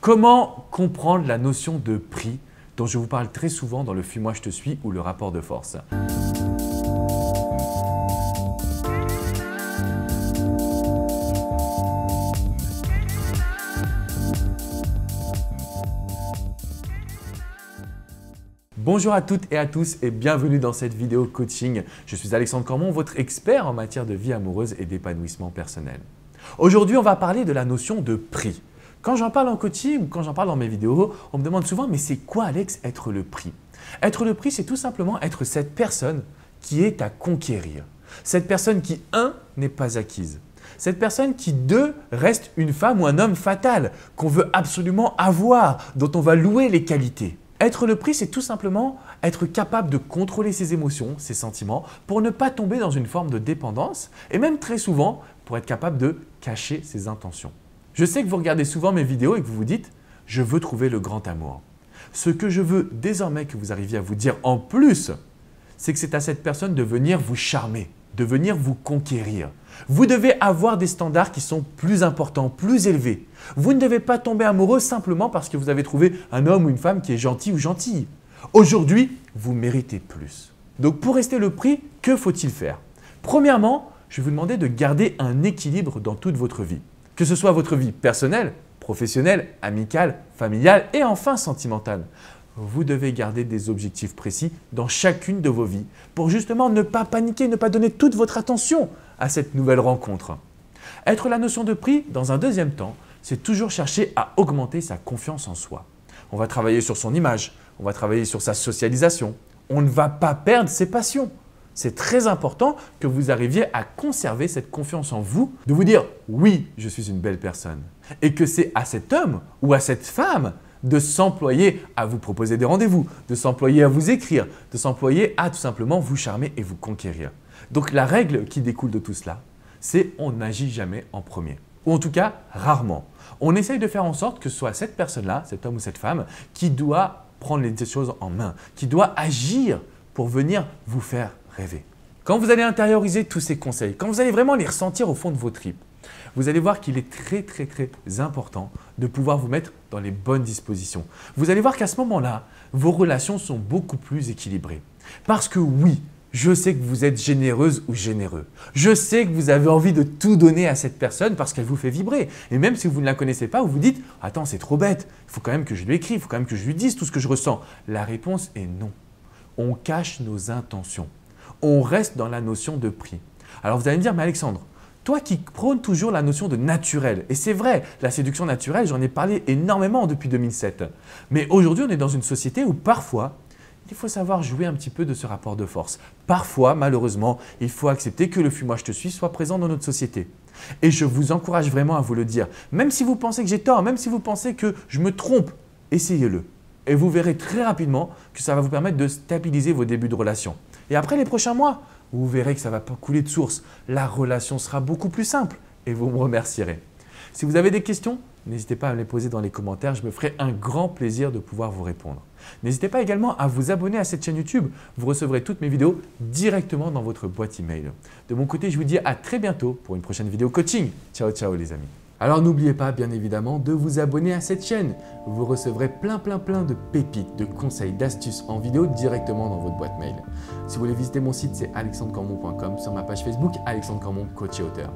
Comment comprendre la notion de prix dont je vous parle très souvent dans le Fuis-moi je te suis ou le rapport de force? Bonjour à toutes et à tous et bienvenue dans cette vidéo coaching. Je suis Alexandre Cormon, votre expert en matière de vie amoureuse et d'épanouissement personnel. Aujourd'hui, on va parler de la notion de prix. Quand j'en parle en coaching ou quand j'en parle dans mes vidéos, on me demande souvent « mais c'est quoi Alex être le prix ?» Être le prix, c'est tout simplement être cette personne qui est à conquérir. Cette personne qui, 1, n'est pas acquise. Cette personne qui, 2, reste une femme ou un homme fatal, qu'on veut absolument avoir, dont on va louer les qualités. Être le prix, c'est tout simplement être capable de contrôler ses émotions, ses sentiments, pour ne pas tomber dans une forme de dépendance et même très souvent pour être capable de cacher ses intentions. Je sais que vous regardez souvent mes vidéos et que vous vous dites « je veux trouver le grand amour ». Ce que je veux désormais que vous arriviez à vous dire en plus, c'est que c'est à cette personne de venir vous charmer, de venir vous conquérir. Vous devez avoir des standards qui sont plus importants, plus élevés. Vous ne devez pas tomber amoureux simplement parce que vous avez trouvé un homme ou une femme qui est gentil ou gentille. Aujourd'hui, vous méritez plus. Donc pour rester le prix, que faut-il faire? Premièrement, je vais vous demander de garder un équilibre dans toute votre vie. Que ce soit votre vie personnelle, professionnelle, amicale, familiale et enfin sentimentale. Vous devez garder des objectifs précis dans chacune de vos vies pour justement ne pas paniquer, ne pas donner toute votre attention à cette nouvelle rencontre. Être la notion de prix, dans un deuxième temps, c'est toujours chercher à augmenter sa confiance en soi. On va travailler sur son image, on va travailler sur sa socialisation. On ne va pas perdre ses passions. C'est très important que vous arriviez à conserver cette confiance en vous, de vous dire « oui, je suis une belle personne » et que c'est à cet homme ou à cette femme de s'employer à vous proposer des rendez-vous, de s'employer à vous écrire, de s'employer à tout simplement vous charmer et vous conquérir. Donc la règle qui découle de tout cela, c'est on n'agit jamais en premier. Ou en tout cas, rarement. On essaye de faire en sorte que ce soit cette personne-là, cet homme ou cette femme, qui doit prendre les choses en main, qui doit agir pour venir vous faire rêver. Quand vous allez intérioriser tous ces conseils, quand vous allez vraiment les ressentir au fond de vos tripes, vous allez voir qu'il est très important de pouvoir vous mettre dans les bonnes dispositions. Vous allez voir qu'à ce moment-là, vos relations sont beaucoup plus équilibrées. Parce que oui, je sais que vous êtes généreuse ou généreux. Je sais que vous avez envie de tout donner à cette personne parce qu'elle vous fait vibrer. Et même si vous ne la connaissez pas, vous vous dites « attends, c'est trop bête, il faut quand même que je lui écrive, il faut quand même que je lui dise tout ce que je ressens ». La réponse est non. On cache nos intentions. On reste dans la notion de prix. Alors vous allez me dire « mais Alexandre, toi qui prônes toujours la notion de naturel, et c'est vrai, la séduction naturelle, j'en ai parlé énormément depuis 2007. Mais aujourd'hui, on est dans une société où parfois, il faut savoir jouer un petit peu de ce rapport de force. Parfois, malheureusement, il faut accepter que le fuis-moi je te suis soit présent dans notre société. Et je vous encourage vraiment à vous le dire. Même si vous pensez que j'ai tort, même si vous pensez que je me trompe, essayez-le. Et vous verrez très rapidement que ça va vous permettre de stabiliser vos débuts de relation. Et après les prochains mois, vous verrez que ça ne va pas couler de source. La relation sera beaucoup plus simple et vous me remercierez. Si vous avez des questions, n'hésitez pas à me les poser dans les commentaires. Je me ferai un grand plaisir de pouvoir vous répondre. N'hésitez pas également à vous abonner à cette chaîne YouTube. Vous recevrez toutes mes vidéos directement dans votre boîte email. De mon côté, je vous dis à très bientôt pour une prochaine vidéo coaching. Ciao, ciao les amis. Alors n'oubliez pas bien évidemment de vous abonner à cette chaîne. Vous recevrez plein de pépites, de conseils, d'astuces en vidéo directement dans votre boîte mail. Si vous voulez visiter mon site, c'est alexandrecormon.com, sur ma page Facebook, Alexandre Cormon, coach et auteur.